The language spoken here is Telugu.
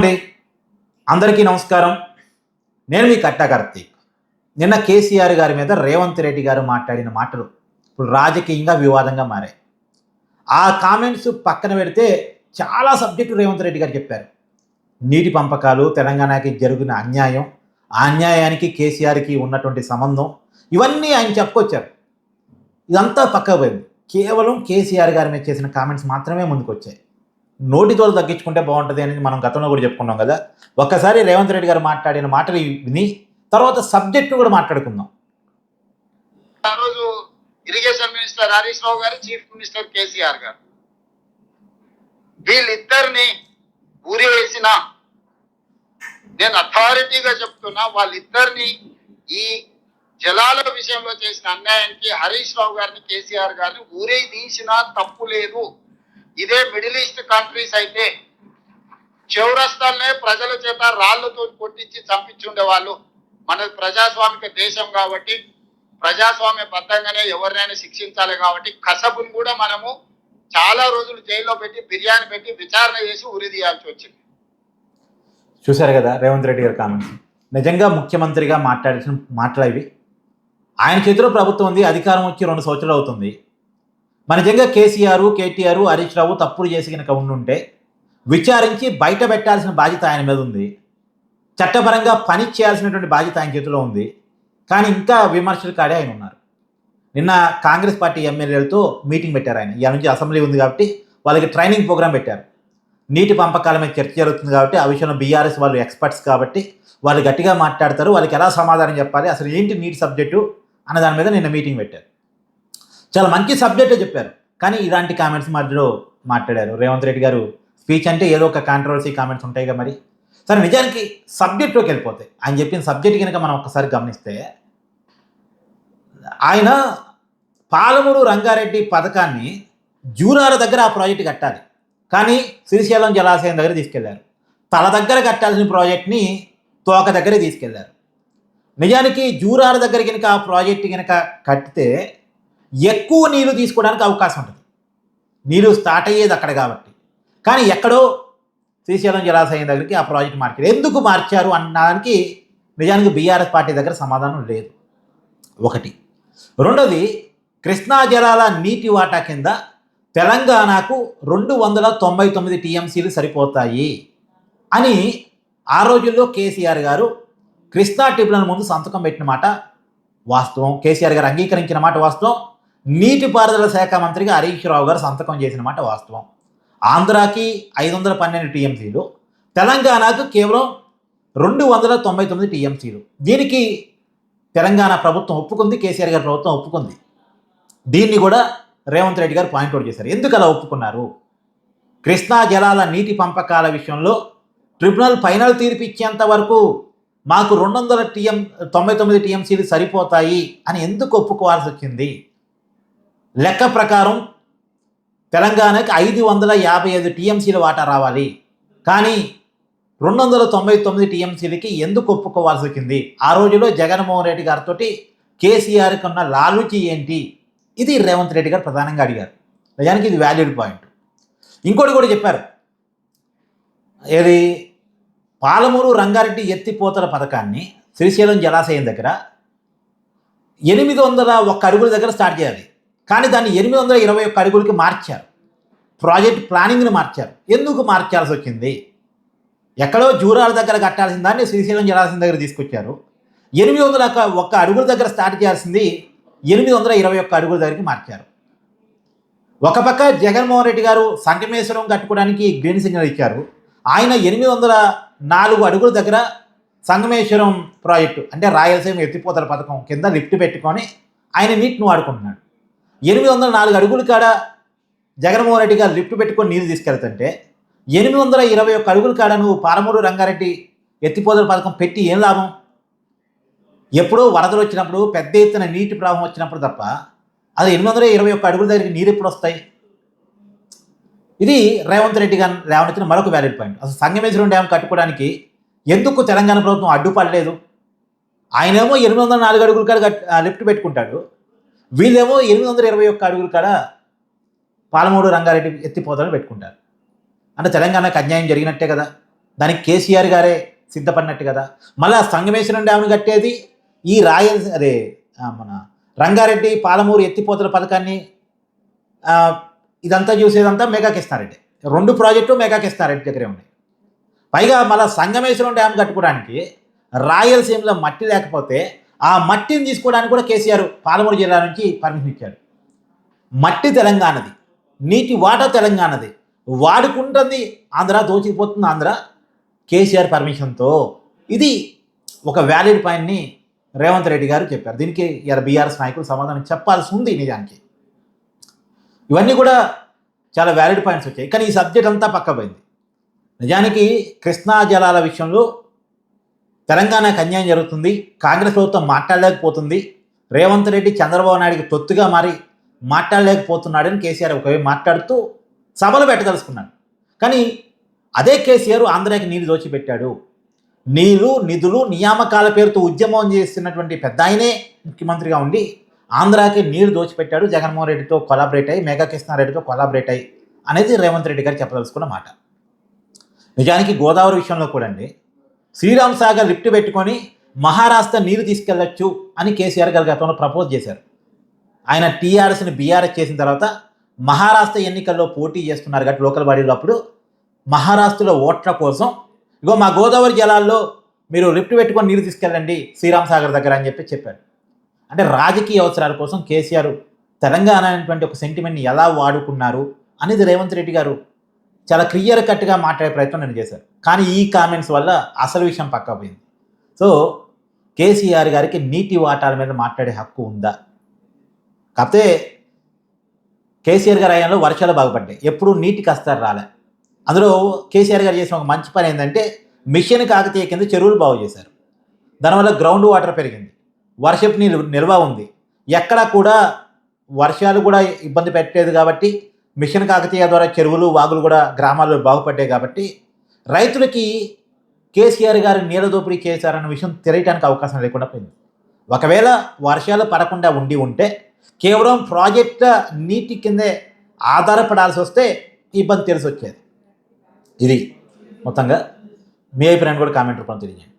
అండి, అందరికీ నమస్కారం. నేను మీ కట్టా కార్తీక్. నిన్న కేసీఆర్ గారి మీద రేవంత్ రెడ్డి గారు మాట్లాడిన మాటలు ఇప్పుడు రాజకీయంగా వివాదంగా మారాయి. ఆ కామెంట్స్ పక్కన పెడితే చాలా సబ్జెక్టు రేవంత్ రెడ్డి గారు చెప్పారు. నీటి పంపకాలు, తెలంగాణకి జరిగిన అన్యాయం, ఆ అన్యాయానికి కేసీఆర్కి ఉన్నటువంటి సంబంధం, ఇవన్నీ ఆయన చెప్పుకొచ్చారు. ఇదంతా పక్కకు పోయింది. కేవలం కేసీఆర్ గారి మీద చేసిన కామెంట్స్ మాత్రమే ముందుకు వచ్చాయి. నోటి తోలు తగ్గించుకుంటే బాగుంటుంది అనేది మనం గతంలో కూడా చెప్పుకున్నాం కదా. ఒక్కసారి రేవంత్ రెడ్డి గారు మాట్లాడిన మాటలు విని తర్వాత సబ్జెక్ట్ను కూడా మాట్లాడుకుందాం. ఆ రోజు ఇరిగేషన్ మినిస్టర్ హరీష్ రావు గారు, చీఫ్ మినిస్టర్ కేసీఆర్ గారు, వీళ్ళిద్దరిని ఊరి వేసిన, నేను అథారిటీగా చెప్తున్నా, వాళ్ళిద్దరిని ఈ జలాల విషయంలో చేసిన అన్యాయానికి హరీష్ రావు గారిని, కేసీఆర్ గారిని ఊరే తీసినా తప్పు లేదు. ఇదే మిడిల్ ఈస్ట్ కంట్రీస్ అయితే చౌరస్తాలనే ప్రజల చేత రాళ్లతో కొట్టించి చంపించుండే వాళ్ళు. మనది ప్రజాస్వామిక దేశం కాబట్టి ప్రజాస్వామ్య బద్ధంగానే ఎవరినైనా శిక్షించాలి కాబట్టి కసబుని కూడా మనము చాలా రోజులు జైల్లో పెట్టి బిర్యానీ పెట్టి విచారణ చేసి ఉరి తీయాల్సి వచ్చింది. చూశారు కదా రేవంత్ రెడ్డి గారి కామెంట్స్. నిజంగా ముఖ్యమంత్రిగా మాట్లాడాల్సిన మాటలు ఇవి. ఆయన చేతిలో ప్రభుత్వం ఉంది, అధికారం వచ్చి 2 సంవత్సరాలు అవుతుంది. మన నిజంగా కేసీఆర్, కేటీఆర్, హరీష్ రావు తప్పులు చేసి కనుక ఉండుంటే విచారించి బయట పెట్టాల్సిన బాధ్యత ఆయన మీద ఉంది. చట్టపరంగా పని చేయాల్సినటువంటి బాధ్యత ఆయన చేతిలో ఉంది. కానీ ఇంకా విమర్శలు కాడే ఆయన ఉన్నారు. నిన్న కాంగ్రెస్ పార్టీ ఎమ్మెల్యేలతో మీటింగ్ పెట్టారు ఆయన. ఇవాళ నుంచి అసెంబ్లీ ఉంది కాబట్టి వాళ్ళకి ట్రైనింగ్ ప్రోగ్రామ్ పెట్టారు. నీటి పంపకాల మీద చర్చ జరుగుతుంది కాబట్టి ఆ విషయంలో బీఆర్ఎస్ వాళ్ళు ఎక్స్పర్ట్స్ కాబట్టి వాళ్ళు గట్టిగా మాట్లాడతారు. వాళ్ళకి ఎలా సమాధానం చెప్పాలి, అసలు ఏంటి నీటి సబ్జెక్టు అన్న దాని మీద నిన్న మీటింగ్ పెట్టారు. చాలా మంచి సబ్జెక్టే చెప్పారు. కానీ ఇలాంటి కామెంట్స్ మధ్యలో మాట్లాడారు. రేవంత్ రెడ్డి గారు స్పీచ్ అంటే ఏదో ఒక కాంట్రవర్సీ కామెంట్స్ ఉంటాయిగా మరి. సరే, నిజానికి సబ్జెక్ట్లోకి వెళ్ళిపోతాయి. ఆయన చెప్పిన సబ్జెక్ట్ కనుక మనం ఒక్కసారి గమనిస్తే, ఆయన పాలమూరు రంగారెడ్డి పథకాన్ని జూరాల దగ్గర ఆ ప్రాజెక్టు కట్టాలి, కానీ శ్రీశైలం జలాశయం దగ్గర తీసుకెళ్లారు. తల దగ్గర కట్టాల్సిన ప్రాజెక్ట్ని తోక దగ్గరే తీసుకెళ్లారు. నిజానికి జూరాల దగ్గర కనుక ఆ ప్రాజెక్టు కనుక కట్టితే ఎక్కువ నీళ్లు తీసుకోవడానికి అవకాశం ఉంటుంది. నీళ్ళు స్టార్ట్ అయ్యేది అక్కడ కాబట్టి. కానీ ఎక్కడో శ్రీశైలం జలాశయం దగ్గరికి ఆ ప్రాజెక్ట్ మార్చారు. ఎందుకు మార్చారు అన్నదానికి నిజానికి బీఆర్ఎస్ పార్టీ దగ్గర సమాధానం లేదు. ఒకటి. రెండోది, కృష్ణా జలాల నీటి వాటా కింద తెలంగాణకు 299 టీఎంసీలు సరిపోతాయి అని ఆ రోజుల్లో కేసీఆర్ గారు కృష్ణా ట్రిబ్యునల్ ముందు సంతకం పెట్టిన మాట వాస్తవం. కేసీఆర్ గారు అంగీకరించిన మాట వాస్తవం. నీటిపారుదల శాఖ మంత్రిగా హరీష్ రావు గారు సంతకం చేసిన మాట వాస్తవం. ఆంధ్రాకి 512 టీఎంసీలు, తెలంగాణకు కేవలం 299 టీఎంసీలు. దీనికి తెలంగాణ ప్రభుత్వం ఒప్పుకుంది, కేసీఆర్ గారి ప్రభుత్వం ఒప్పుకుంది. దీన్ని కూడా రేవంత్ రెడ్డి గారు పాయింట్అవుట్ చేశారు. ఎందుకు అలా ఒప్పుకున్నారు? కృష్ణా జలాల నీటి పంపకాల విషయంలో ట్రిబ్యునల్ ఫైనల్ తీర్పు ఇచ్చేంత వరకు మాకు 299 టీఎంసీలు సరిపోతాయి అని ఎందుకు ఒప్పుకోవాల్సి వచ్చింది? లెక్క ప్రకారం తెలంగాణకి 555 టీఎంసీల వాటా రావాలి, కానీ 299 టీఎంసీలకి ఎందుకు ఒప్పుకోవాల్సి వచ్చింది? ఆ రోజులో జగన్మోహన్ రెడ్డి గారితో కేసీఆర్కి ఉన్న లాలూచి ఏంటి? ఇది రేవంత్ రెడ్డి గారు ప్రధానంగా అడిగారు. నిజానికి ఇది వ్యాలిడ్ పాయింట్. ఇంకోటి కూడా చెప్పారు. ఏది, పాలమూరు రంగారెడ్డి ఎత్తిపోతల పథకాన్ని శ్రీశైలం జలాశయం దగ్గర 801 అడుగుల దగ్గర స్టార్ట్ చేయాలి, కానీ దాన్ని 821 అడుగులకి మార్చారు. ప్రాజెక్ట్ ప్లానింగ్ని మార్చారు. ఎందుకు మార్చాల్సి వచ్చింది? ఎక్కడో జూరాల దగ్గర కట్టాల్సిన దాన్ని శ్రీశైలం జలాశయం దగ్గర తీసుకొచ్చారు. 801 అడుగుల దగ్గర స్టార్ట్ చేయాల్సింది 821 అడుగుల దగ్గరికి మార్చారు. ఒక పక్క జగన్మోహన్ రెడ్డి గారు సంగమేశ్వరం కట్టుకోవడానికి గ్రీన్ సిగ్నల్ ఇచ్చారు. ఆయన 804 అడుగుల దగ్గర సంగమేశ్వరం ప్రాజెక్టు అంటే రాయలసీమ ఎత్తిపోతల పథకం కింద లిఫ్ట్ పెట్టుకొని ఆయన నీటిని వాడుకుంటున్నాడు. 804 అడుగులు కాడ జగన్మోహన్ రెడ్డి గారు లిఫ్ట్ పెట్టుకొని నీళ్ళు తీసుకెళ్తుంటే 821 అడుగులు కాడ నువ్వు పాలమూరు రంగారెడ్డి ఎత్తిపోతల పథకం పెట్టి ఏం లాభం? ఎప్పుడో వరదలు వచ్చినప్పుడు, పెద్ద ఎత్తున నీటి ప్రవాహం వచ్చినప్పుడు తప్ప అది 821 అడుగుల దగ్గరికి నీరు ఎప్పుడు వస్తాయి? ఇది రేవంత్ రెడ్డి గారు లేవనెత్తిన మరొక వ్యాలిడ్ పాయింట్. అసలు సంగమేశ్వరం డ్యామ్ కట్టుకోవడానికి ఎందుకు తెలంగాణ ప్రభుత్వం అడ్డుపడలేదు? ఆయనేమో 804 అడుగుల కాడ లిఫ్ట్ పెట్టుకుంటాడు, వీళ్ళేమో 821 అడుగుల కాడ పాలమూరు రంగారెడ్డి ఎత్తిపోతలు పెట్టుకుంటారు. అంటే తెలంగాణకు అన్యాయం జరిగినట్టే కదా. దానికి కేసీఆర్ గారే సిద్ధపడినట్టు కదా. మళ్ళీ సంగమేశ్వరం డ్యామ్ను కట్టేది ఈ మన రంగారెడ్డి పాలమూరు ఎత్తిపోతల పథకాన్ని ఇదంతా చూసేదంతా మెగా కృష్ణారెడ్డి. 2 ప్రాజెక్టు మెగా కృష్ణారెడ్డి దగ్గరే ఉన్నాయి. పైగా మళ్ళీ సంగమేశ్వరం డ్యామ్ కట్టుకోవడానికి రాయలసీమలో మట్టి లేకపోతే ఆ మట్టిని తీసుకోవడానికి కూడా కేసీఆర్ పాలమూరు జిల్లా నుంచి పర్మిషన్ ఇచ్చాడు. మట్టి తెలంగాణది, నీటి వాటా తెలంగాణది, వాడుకుంటుంది ఆంధ్ర, దోచిపోతుంది ఆంధ్ర కేసీఆర్ పర్మిషన్తో. ఇది ఒక వ్యాలిడ్ పాయింట్ని రేవంత్ రెడ్డి గారు చెప్పారు. దీనికి బీఆర్ఎస్ నాయకులు సమాధానం చెప్పాల్సి ఉంది. నిజానికి ఇవన్నీ కూడా చాలా వ్యాలిడ్ పాయింట్స్ వచ్చాయి. కానీ ఈ సబ్జెక్ట్ అంతా పక్కపోయింది. నిజానికి కృష్ణా జలాల విషయంలో తెలంగాణకు అన్యాయం జరుగుతుంది. కాంగ్రెస్ ప్రభుత్వం మాట్లాడలేకపోతుంది. రేవంత్ రెడ్డి చంద్రబాబు నాయుడికి తొత్తుగా మారి మాట్లాడలేకపోతున్నాడని కేసీఆర్ ఒకవైపు మాట్లాడుతూ సభలు పెట్టదలుచుకున్నాడు. కానీ అదే కేసీఆర్ ఆంధ్రాకి నీళ్లు దోచిపెట్టాడు. నీళ్లు, నిధులు, నియామకాల పేరుతో ఉద్యమం చేస్తున్నటువంటి పెద్ద ఆయనే ముఖ్యమంత్రిగా ఉండి ఆంధ్రాకి నీళ్లు దోచిపెట్టాడు. జగన్మోహన్ రెడ్డితో కొలాబరేట్ అయ్యి, మెగా కృష్ణారెడ్డితో కొలాబరేట్ అయ్యి అనేది రేవంత్ రెడ్డి గారు చెప్పదలుచుకున్న మాట. నిజానికి గోదావరి విషయంలో కూడా అండి, శ్రీరామ్ సాగర్ లిఫ్ట్ పెట్టుకొని మహారాష్ట్ర నీరు తీసుకెళ్లొచ్చు అని కేసీఆర్ గారు గతంలో ప్రపోజ్ చేశారు. ఆయన టీఆర్ఎస్ని బీఆర్ఎస్ చేసిన తర్వాత మహారాష్ట్ర ఎన్నికల్లో పోటీ చేస్తున్నారు కాబట్టి లోకల్ బాడీలో అప్పుడు మహారాష్ట్రలో ఓట్ల కోసం ఇగో మా గోదావరి జలాల్లో మీరు లిఫ్ట్ పెట్టుకొని నీరు తీసుకెళ్ళండి శ్రీరామ్ సాగర్ దగ్గర అని చెప్పాడు. అంటే రాజకీయ అవసరాల కోసం కేసీఆర్ తెలంగాణ అనేటువంటి ఒక సెంటిమెంట్ని ఎలా వాడుకున్నారు అనేది రేవంత్ రెడ్డి గారు చాలా క్లియర్ కట్గా మాట్లాడే ప్రయత్నం నేను చేశారు. కానీ ఈ కామెంట్స్ వల్ల అసలు విషయం పక్కా పోయింది. సో కేసీఆర్ గారికి నీటి వాటాల మీద మాట్లాడే హక్కు ఉందా? కాకపోతే కేసీఆర్ గారి హయాంలో వర్షాలు బాగుపడ్డాయి, ఎప్పుడు నీటికి అస్తారు రాలే. అందులో కేసీఆర్ గారు చేసిన ఒక మంచి పని ఏంటంటే మిషన్ కాకతీయ కింద చెరువులు బాగు చేశారు. దానివల్ల గ్రౌండ్ వాటర్ పెరిగింది, వర్షపు నీళ్ళు నిల్వ ఉంది. ఎక్కడా కూడా వర్షాలు కూడా ఇబ్బంది పెట్టలేదు కాబట్టి మిషన్ కాకతీయ ద్వారా చెరువులు, వాగులు కూడా గ్రామాల్లో బాగుపడ్డాయి కాబట్టి రైతులకి కేసీఆర్ గారు నీళ్ళ దోపిడీ చేశారన్న విషయం తెలియటానికి అవకాశం లేకుండా పోయింది. ఒకవేళ వర్షాలు పడకుండా ఉంటే కేవలం ప్రాజెక్టుల నీటి కిందే ఆధారపడాల్సి వస్తే ఇబ్బంది తెలిసి వచ్చేది. ఇది మొత్తంగా మీ అభిప్రాయాన్ని కూడా కామెంట్ రూపంలో తెలియజేయండి.